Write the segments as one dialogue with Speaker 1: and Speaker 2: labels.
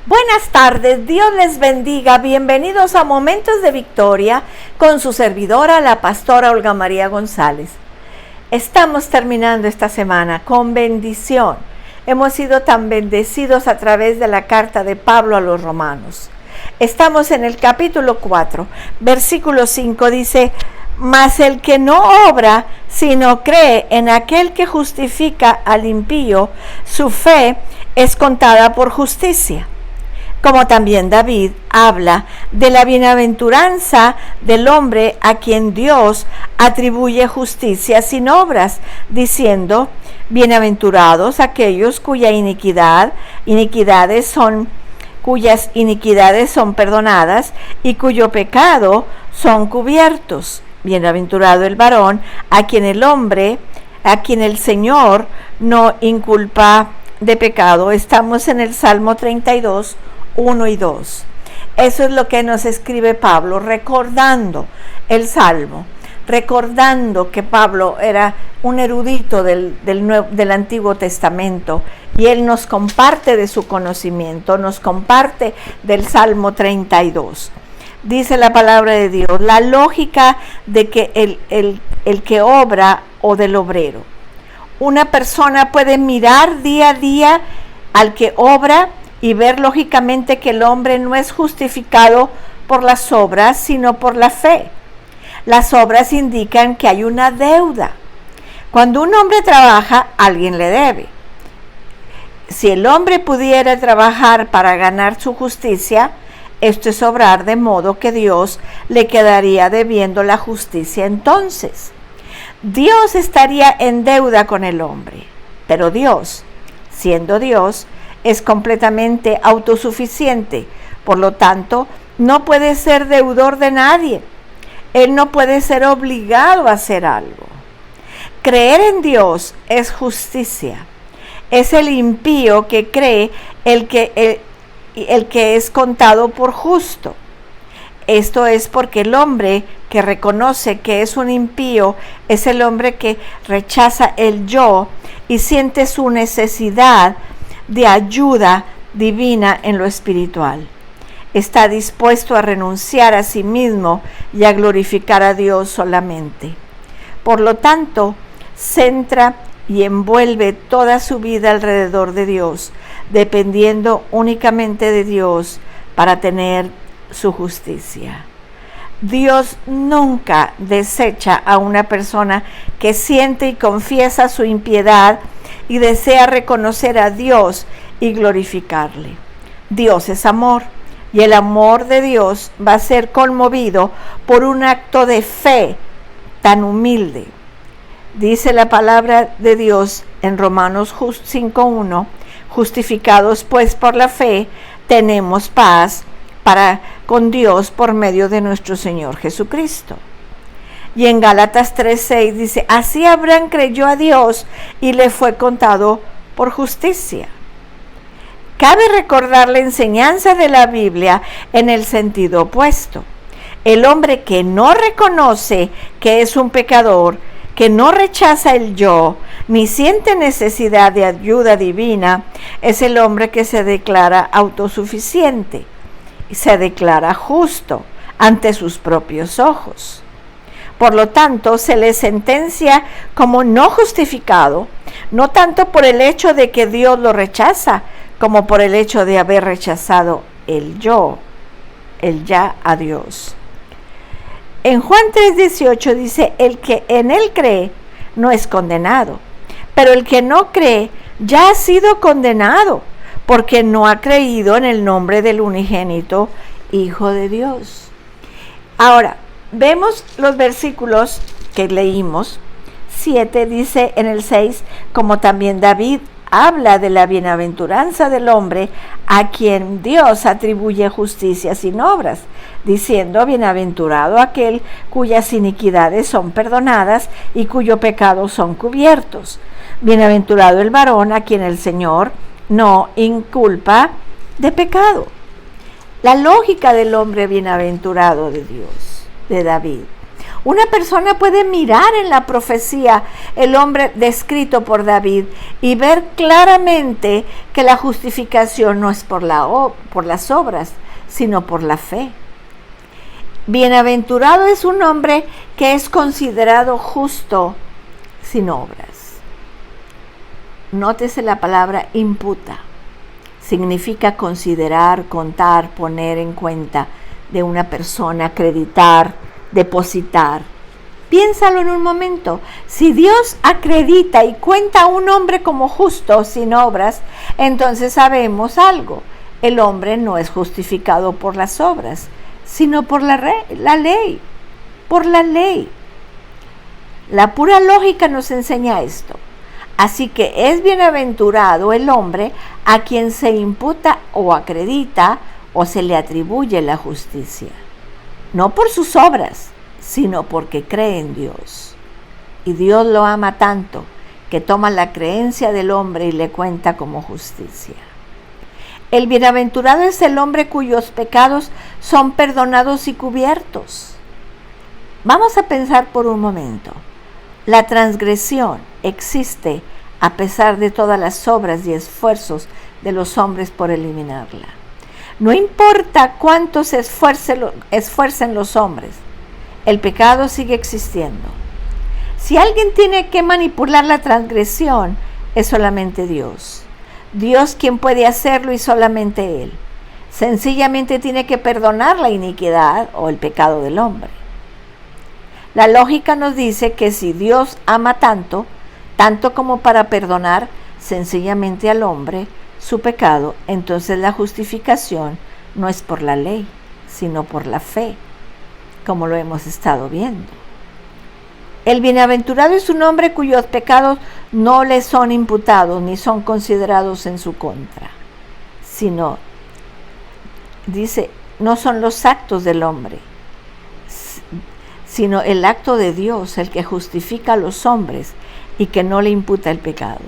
Speaker 1: Buenas tardes, Dios les bendiga, bienvenidos a Momentos de Victoria con su servidora, la pastora Olga María González. Estamos terminando esta semana con bendición. Hemos sido tan bendecidos a través de la carta de Pablo a los Romanos. Estamos en el capítulo 4, versículo 5, dice: mas el que no obra, sino cree en aquel que justifica al impío, su fe es contada por justicia. Como también David habla de la bienaventuranza del hombre a quien Dios atribuye justicia sin obras, diciendo: bienaventurados aquellos cuyas iniquidades son perdonadas y cuyo pecado son cubiertos. Bienaventurado el varón a quien el Señor no inculpa de pecado. Estamos en el Salmo 32, 1 y 2. Eso es lo que nos escribe Pablo, recordando el Salmo, recordando que Pablo era un erudito del Antiguo Testamento, y él nos comparte de su conocimiento, nos comparte del Salmo 32. Dice la palabra de Dios, la lógica de que el que obra o del obrero. Una persona puede mirar día a día al que obra y ver lógicamente que el hombre no es justificado por las obras, sino por la fe. Las obras indican que hay una deuda. Cuando un hombre trabaja, alguien le debe. Si el hombre pudiera trabajar para ganar su justicia, esto es obrar de modo que Dios le quedaría debiendo la justicia. Entonces, Dios estaría en deuda con el hombre, pero Dios, siendo Dios, es completamente autosuficiente, por lo tanto, no puede ser deudor de nadie. Él no puede ser obligado a hacer algo. Creer en Dios es justicia. Es el impío que cree el que es contado por justo. Esto es porque el hombre que reconoce que es un impío es el hombre que rechaza el yo y siente su necesidad de ayuda divina en lo espiritual. Está dispuesto a renunciar a sí mismo y a glorificar a Dios solamente. Por lo tanto, centra y envuelve toda su vida alrededor de Dios, dependiendo únicamente de Dios para tener su justicia. Dios nunca desecha a una persona que siente y confiesa su impiedad y desea reconocer a Dios y glorificarle. Dios es amor, y el amor de Dios va a ser conmovido por un acto de fe tan humilde. Dice la palabra de Dios en Romanos 5:1, justificados pues por la fe, tenemos paz con Dios por medio de nuestro Señor Jesucristo. Y en Gálatas 3:6 dice: así Abraham creyó a Dios y le fue contado por justicia. Cabe recordar la enseñanza de la Biblia en el sentido opuesto. El hombre que no reconoce que es un pecador, que no rechaza el yo, ni siente necesidad de ayuda divina, es el hombre que se declara autosuficiente y se declara justo ante sus propios ojos. Por lo tanto, se le sentencia como no justificado, no tanto por el hecho de que Dios lo rechaza, como por el hecho de haber rechazado el ya a Dios. En Juan 3:18 dice: el que en él cree no es condenado, pero el que no cree ya ha sido condenado, porque no ha creído en el nombre del unigénito Hijo de Dios. Ahora, vemos los versículos que leímos. 7 dice en el 6, como también David habla de la bienaventuranza del hombre a quien Dios atribuye justicia sin obras, diciendo: bienaventurado aquel cuyas iniquidades son perdonadas y cuyo pecado son cubiertos. Bienaventurado el varón a quien el Señor no inculpa de pecado. La lógica del hombre bienaventurado de Dios, de David. Una persona puede mirar en la profecía el hombre descrito por David y ver claramente que la justificación no es por las obras, sino por la fe. Bienaventurado es un hombre que es considerado justo sin obras. Nótese la palabra imputa. Significa considerar, contar, poner en cuenta de una persona, acreditar, depositar. Piénsalo en un momento. Si Dios acredita y cuenta a un hombre como justo sin obras, entonces sabemos algo. El hombre no es justificado por las obras, sino por la ley. Por la ley. La pura lógica nos enseña esto. Así que es bienaventurado el hombre a quien se imputa o acredita o se le atribuye la justicia. No por sus obras, sino porque cree en Dios. Y Dios lo ama tanto que toma la creencia del hombre y le cuenta como justicia. El bienaventurado es el hombre cuyos pecados son perdonados y cubiertos. Vamos a pensar por un momento. La transgresión existe a pesar de todas las obras y esfuerzos de los hombres por eliminarla. No importa cuánto se esfuercen los hombres, el pecado sigue existiendo. Si alguien tiene que manipular la transgresión, es solamente Dios. Dios quien puede hacerlo y solamente Él. Sencillamente tiene que perdonar la iniquidad o el pecado del hombre. La lógica nos dice que si Dios ama tanto como para perdonar sencillamente al hombre su pecado, entonces la justificación no es por la ley, sino por la fe, como lo hemos estado viendo. El bienaventurado es un hombre cuyos pecados no le son imputados ni son considerados en su contra, sino, dice, no son los actos del hombre, sino el acto de Dios, el que justifica a los hombres y que no le imputa el pecado.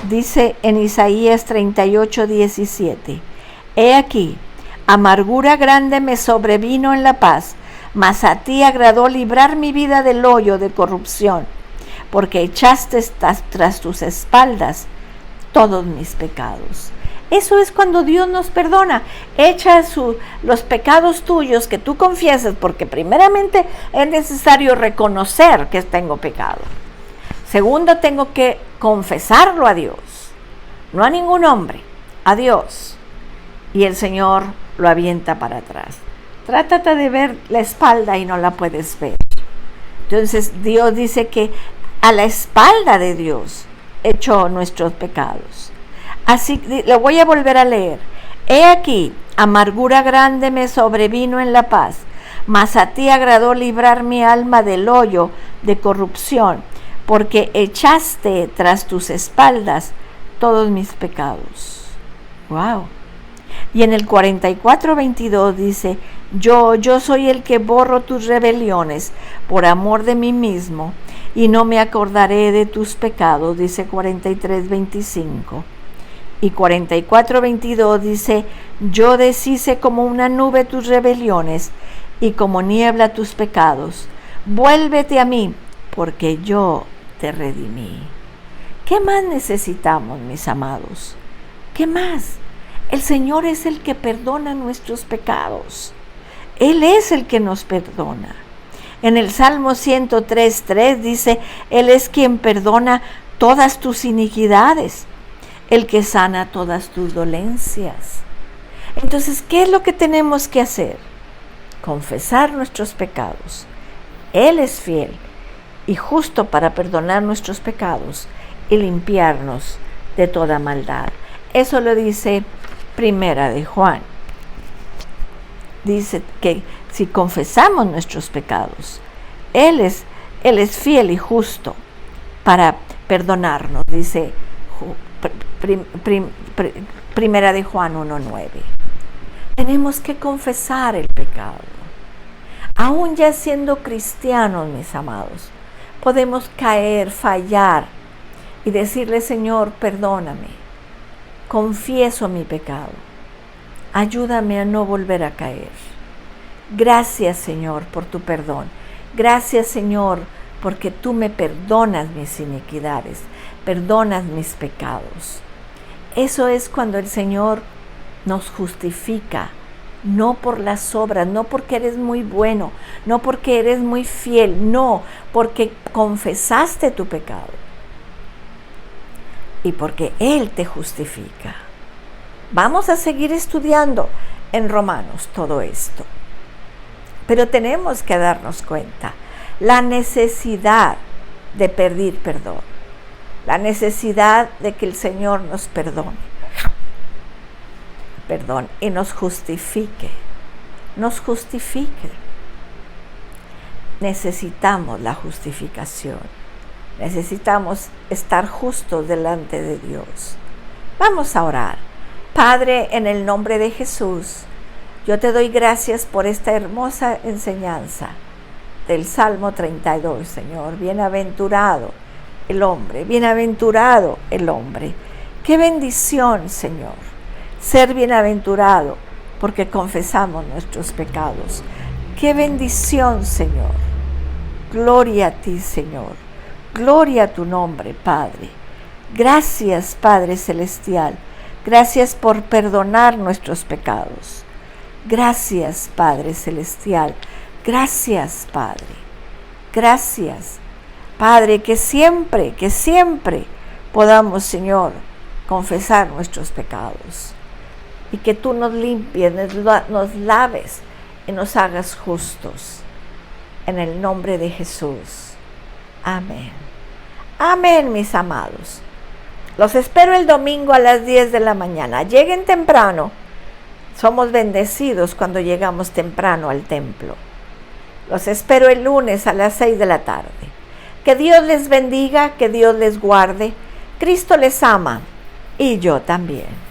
Speaker 1: Dice en Isaías 38:17, he aquí, amargura grande me sobrevino en la paz, mas a ti agradó librar mi vida del hoyo de corrupción, porque echaste tras tus espaldas todos mis pecados. Eso es cuando Dios nos perdona, echa los pecados tuyos que tú confiesas, porque primeramente es necesario reconocer que tengo pecado. Segundo, tengo que confesarlo a Dios, no a ningún hombre, a Dios. Y el Señor lo avienta para atrás. Trátate de ver la espalda y no la puedes ver. Entonces Dios dice que a la espalda de Dios echó nuestros pecados. Así lo voy a volver a leer. He aquí, amargura grande me sobrevino en la paz, mas a ti agradó librar mi alma del hoyo de corrupción, porque echaste tras tus espaldas todos mis pecados. Wow. Y en el 44:22 dice, yo soy el que borro tus rebeliones por amor de mí mismo, y no me acordaré de tus pecados, dice 43:25. Y 44:22 dice, yo deshice como una nube tus rebeliones y como niebla tus pecados. Vuélvete a mí, porque yo te redimí. ¿Qué más necesitamos, mis amados? ¿Qué más? El Señor es el que perdona nuestros pecados. Él es el que nos perdona. En el Salmo 103:3 dice, Él es quien perdona todas tus iniquidades, el que sana todas tus dolencias. Entonces, ¿qué es lo que tenemos que hacer? Confesar nuestros pecados. Él es fiel y justo para perdonar nuestros pecados y limpiarnos de toda maldad. Eso lo dice Primera de Juan. Dice que si confesamos nuestros pecados, Él es fiel y justo para perdonarnos, dice Primera de Juan 1:9. Tenemos que confesar el pecado. Aún ya siendo cristianos, mis amados, podemos caer, fallar y decirle, Señor, perdóname, confieso mi pecado, ayúdame a no volver a caer. Gracias, Señor, por tu perdón. Gracias, Señor, porque tú me perdonas mis iniquidades, perdonas mis pecados. Eso es cuando el Señor nos justifica, no por las obras, no porque eres muy bueno, no porque eres muy fiel, no, porque confesaste tu pecado y porque Él te justifica. Vamos a seguir estudiando en Romanos todo esto, pero tenemos que darnos cuenta la necesidad de pedir perdón, la necesidad de que el Señor nos perdone, y nos justifique. Necesitamos la justificación, necesitamos estar justos delante de Dios. Vamos a orar. Padre, en el nombre de Jesús, yo te doy gracias por esta hermosa enseñanza del Salmo 32, Señor. Bienaventurado el hombre, bienaventurado el hombre. Qué bendición, Señor, ser bienaventurado porque confesamos nuestros pecados. Qué bendición, Señor. Gloria a ti, Señor. Gloria a tu nombre, Padre. Gracias, Padre Celestial. Gracias por perdonar nuestros pecados. Gracias, Padre Celestial. Gracias, Padre. Gracias, Padre, que siempre podamos, Señor, confesar nuestros pecados. Y que tú nos limpies, nos laves y nos hagas justos. En el nombre de Jesús. Amén. Amén, mis amados. Los espero el domingo a las 10 de la mañana. Lleguen temprano. Somos bendecidos cuando llegamos temprano al templo. Los espero el lunes a las 6 de la tarde. Que Dios les bendiga, que Dios les guarde. Cristo les ama y yo también.